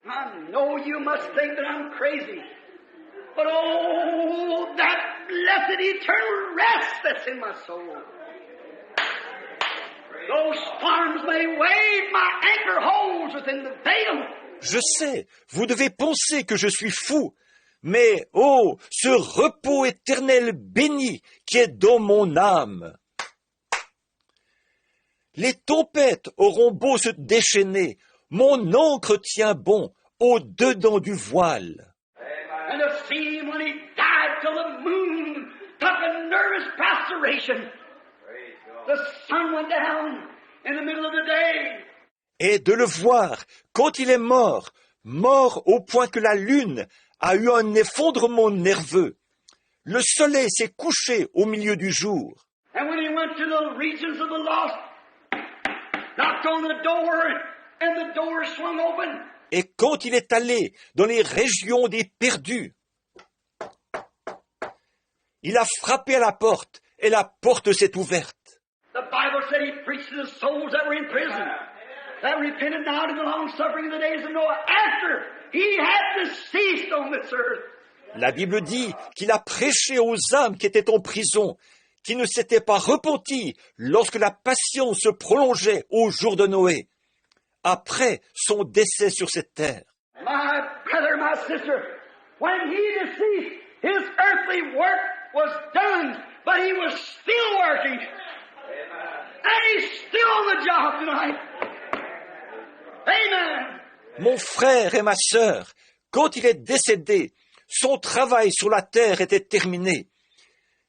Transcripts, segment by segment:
I know you must think that I'm crazy. But oh, that blessed eternal rest that's in my soul. Those storms may wave, my anchor holds within the veil. Je sais, vous devez penser que je suis fou, mais oh, ce repos éternel béni qui est dans mon âme. Les tempêtes auront beau se déchaîner, mon ancre tient bon au-dedans du voile. And the sea, when he died till the moon took a nervous prostration, the sun went down in the middle of the day. Et de le voir, quand il est mort, mort au point que la lune a eu un effondrement nerveux. Le soleil s'est couché au milieu du jour. And when he went to the regions of the lost, knocked on the door, and the door swung open. Et quand il est allé dans les régions des perdus, il a frappé à la porte et la porte s'est ouverte. The Bible said he preached to the souls that were in prison, that repented now to the long suffering of the days of Noah, after he had deceased on this earth. La Bible dit qu'il a prêché aux âmes qui étaient en prison, qui ne s'étaient pas repenties lorsque la patience se prolongeait au jour de Noé, après son décès sur cette terre. My brother, my sister, when he deceased, his earthly work was done, but he was still working. And he's still on the job tonight. Amen. Mon frère et ma sœur, quand il est décédé, son travail sur la terre était terminé.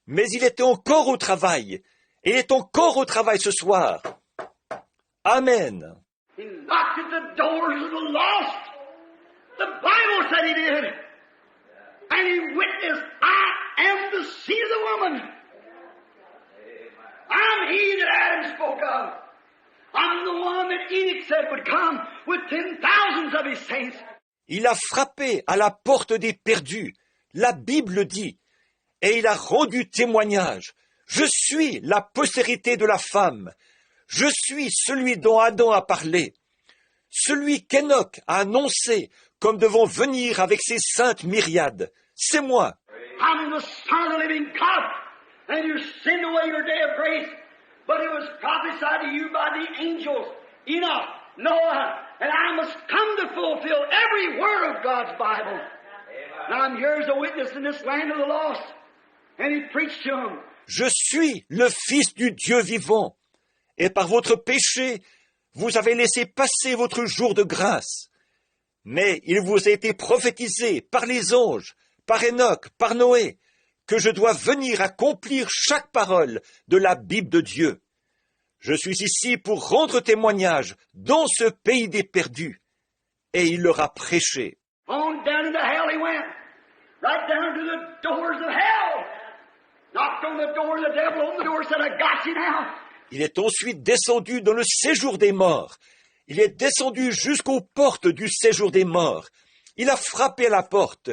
Mais il était encore au travail, et il est encore au travail ce soir. Amen. He knocked at the doors of the lost. The Bible said he did. And he witnessed, I am the seed of the woman. I'm he that Adam spoke of. I'm the one that Enoch said would come with 10,000s of his saints. Il a frappé à la porte des perdus, la Bible dit, et il a rendu témoignage. Je suis la postérité de la femme. Je suis celui dont Adam a parlé. Celui qu'Enoch a annoncé comme devant venir avec ses saintes myriades. C'est moi. I'm the Son of the living God, and you sinned away your day of grace. But it was prophesied to you by the angels, Enoch, Noah, and I must come to fulfill every word of God's Bible. Now I'm here as a witness in this land of the lost. And he preached to them. Je suis le Fils du Dieu vivant. Et par votre péché, vous avez laissé passer votre jour de grâce. Mais il vous a été prophétisé par les anges, par Enoch, par Noé, que je dois venir accomplir chaque parole de la Bible de Dieu. Je suis ici pour rendre témoignage dans ce pays des perdus. Et il leur a prêché. On down into hell he went. Right down to the doors of hell. Knocked on the door of the devil, opened the door, said, I got you now. Il est ensuite descendu dans le séjour des morts. Il est descendu jusqu'aux portes du séjour des morts. Il a frappé à la porte.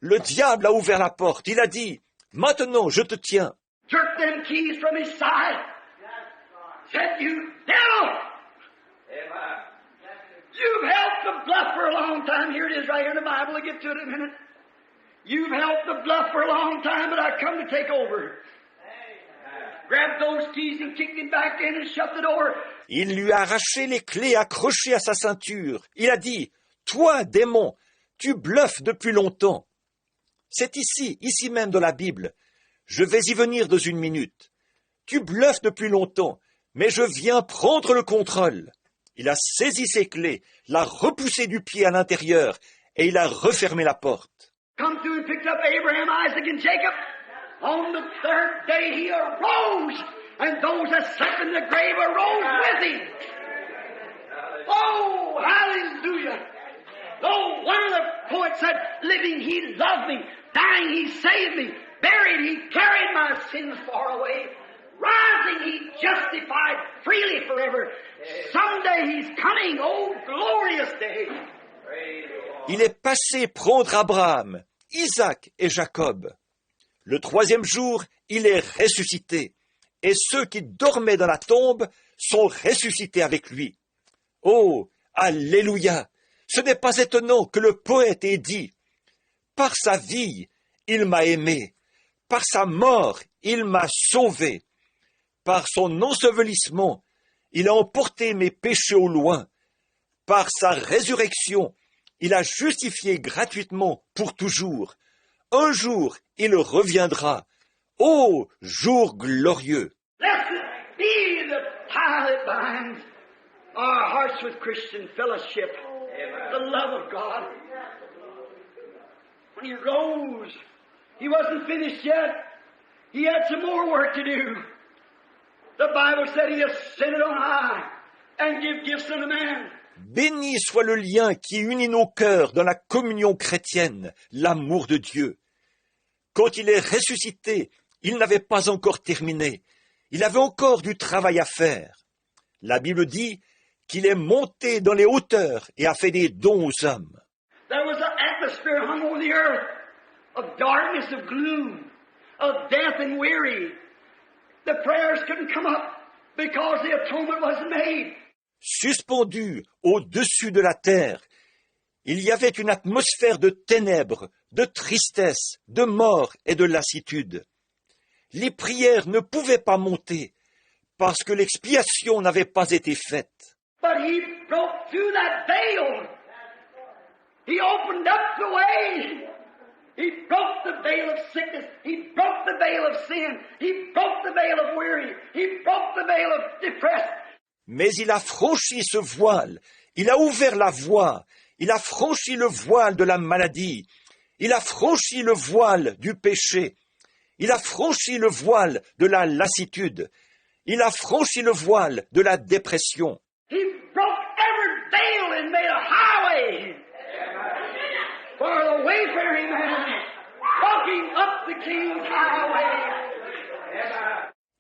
Le diable a ouvert la porte. Il a dit, maintenant je te tiens. Jerked them keys from his side. Said, you devil! You've helped the bluff for a long time. Here it is right here in the Bible. I'll get to it in a minute. You've helped the bluff for a long time, but I come to take over. Grabbed those keys and kicked him back in and shut the door. Il lui a arraché les clés accrochées à sa ceinture. Il a dit, toi, démon, tu bluffes depuis longtemps. C'est ici même dans la Bible. Je vais y venir dans une minute. Tu bluffes depuis longtemps, mais je viens prendre le contrôle. Il a saisi ses clés, l'a repoussé du pied à l'intérieur, et il a refermé la porte. Come through and picked up Abraham, Isaac, and Jacob. On the third day he arose, and those that slept in the grave arose with him. Oh, hallelujah! Though one of the poets said, living he loved me, dying he saved me, buried he carried my sins far away, rising he justified freely forever. Someday he's coming, oh glorious day! Il est passé prendre Abraham, Isaac et Jacob. Le troisième jour, il est ressuscité, et ceux qui dormaient dans la tombe sont ressuscités avec lui. Oh, alléluia! Ce n'est pas étonnant que le poète ait dit « Par sa vie, il m'a aimé, par sa mort, il m'a sauvé, par son ensevelissement, il a emporté mes péchés au loin, par sa résurrection, il a justifié gratuitement pour toujours. Un jour, il reviendra. Ô jour glorieux! » Blessed be the tie that binds our hearts with Christian fellowship, the love of God. When he rose, he wasn't finished yet. He had some more work to do. The Bible said he ascended on high and gave gifts unto man. Béni soit le lien qui unit nos cœurs dans la communion chrétienne, l'amour de Dieu. Quand il est ressuscité, il n'avait pas encore terminé. Il avait encore du travail à faire. La Bible dit qu'il est monté dans les hauteurs et a fait des dons aux hommes. There was an atmosphere hung over the earth of darkness, of gloom, of death and weary. The prayers couldn't come up because the atonement wasn't made. Suspendu au-dessus de la terre, il y avait une atmosphère de ténèbres, de tristesse, de mort et de lassitude. Les prières ne pouvaient pas monter parce que l'expiation n'avait pas été faite. But he broke through that veil. He opened up the way. He broke the veil of sickness. He broke the veil of sin. He broke the veil of weary. He broke the veil of depressed. Mais il a franchi ce voile, il a ouvert la voie, il a franchi le voile de la maladie, il a franchi le voile du péché, il a franchi le voile de la lassitude, il a franchi le voile de la dépression. He broke every veil and made a highway for the wayfaring man walking up the King's highway.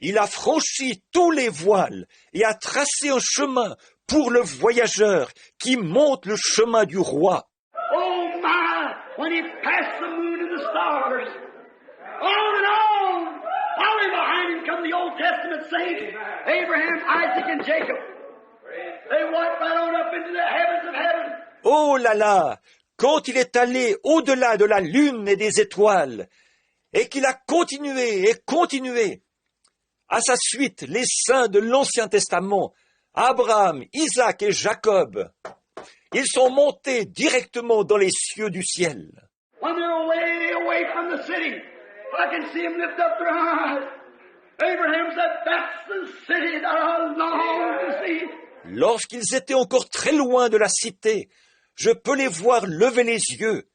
Il a franchi tous les voiles et a tracé un chemin pour le voyageur qui monte le chemin du roi. Oh my, when he passed the moon and the stars, on and on, following behind him come the Old Testament saints, Abraham, Isaac, and Jacob. They went right on up into the heavens of heaven. Oh là là, quand il est allé au-delà de la lune et des étoiles, et qu'il a continué et continué, à sa suite, les saints de l'Ancien Testament, Abraham, Isaac et Jacob, ils sont montés directement dans les cieux du ciel. When they're way away from the city, I can see them lift up their eyes. Abraham said, "That's the city that I long to see." Lorsqu'ils étaient encore très loin de la cité, je peux les voir lever les yeux.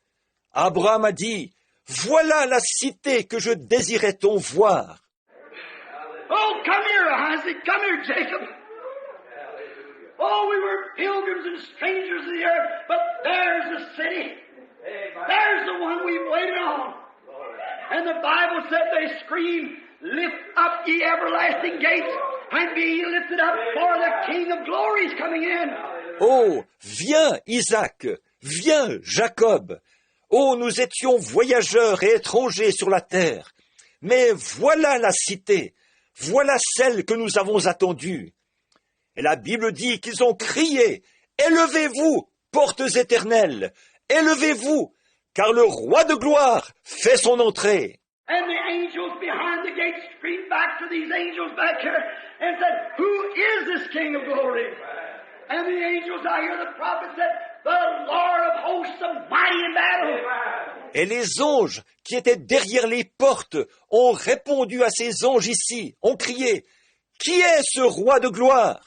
Abraham a dit, « Voilà la cité que je désirais ton voir. » Oh, come here, Isaac. Come here, Jacob. Oh, we were pilgrims and strangers in the earth, but there's the city. There's the one we've waited on. And the Bible said they screamed, "Lift up ye everlasting gates, and be ye lifted up, for the King of glory is coming in." Oh, viens, Isaac, viens, Jacob. Oh, nous étions voyageurs et étrangers sur la terre. Mais voilà la cité, voilà celle que nous avons attendue. Et la Bible dit qu'ils ont crié, « Élevez-vous, portes éternelles, élevez-vous, car le roi de gloire fait son entrée. » And the angels behind the gate screamed back to these angels back here and said, "Who is this King of glory?" And the angels, I hear the prophet said, "The Lord of hosts, the mighty in battle." Et les anges qui étaient derrière les portes ont répondu à ces anges ici, ont crié, « Qui est ce roi de gloire ?»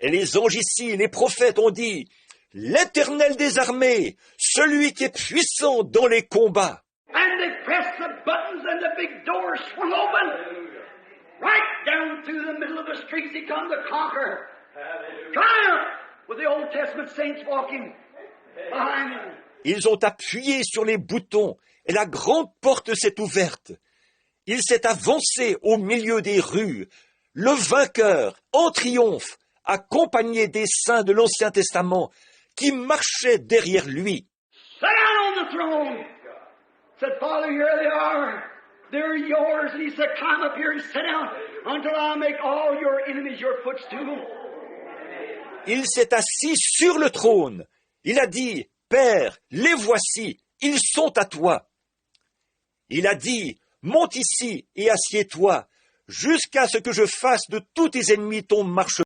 Et les anges ici, les prophètes ont dit, « L'Éternel des armées, celui qui est puissant dans les combats. » And they pressed the buttons and the big doors swung open. Right down through the middle of the streets he come to conquer. Triumph with the Old Testament saints walking behind him. Ils ont appuyé sur les boutons et la grande porte s'est ouverte. Il s'est avancé au milieu des rues, le vainqueur, en triomphe, accompagné des saints de l'Ancien Testament qui marchaient derrière lui. Sit down on the throne. Said, "Father, here they are. They're yours." And he said, "Climb up here and sit down until I make all your enemies your footstool." Il s'est assis sur le trône Il a dit, Père, les voici, ils sont à toi. Il a dit, monte ici et assieds-toi, jusqu'à ce que je fasse de tous tes ennemis ton marchepied.